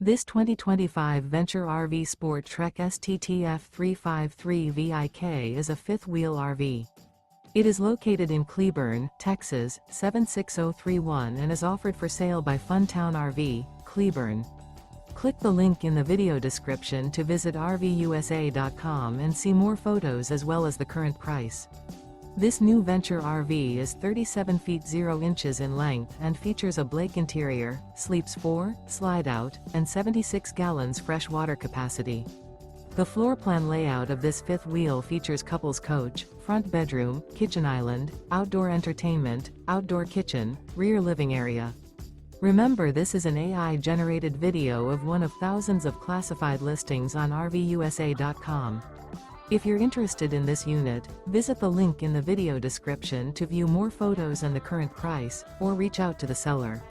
This 2025 Venture RV SportTrek STTF353VIK is a fifth-wheel RV. It is located in Cleburne, Texas, 76031 and is offered for sale by Funtown RV, Cleburne. Click the link in the video description to visit RVUSA.com and see more photos as well as the current price. This new Venture RV is 37 feet 0 inches in length and features a Blake interior, sleeps 4, slide-out, and 76 gallons fresh water capacity. The floor plan layout of this fifth wheel features couples coach, front bedroom, kitchen island, outdoor entertainment, outdoor kitchen, rear living area. Remember, this is an AI-generated video of one of thousands of classified listings on RVUSA.com. If you're interested in this unit, visit the link in the video description to view more photos and the current price, or reach out to the seller.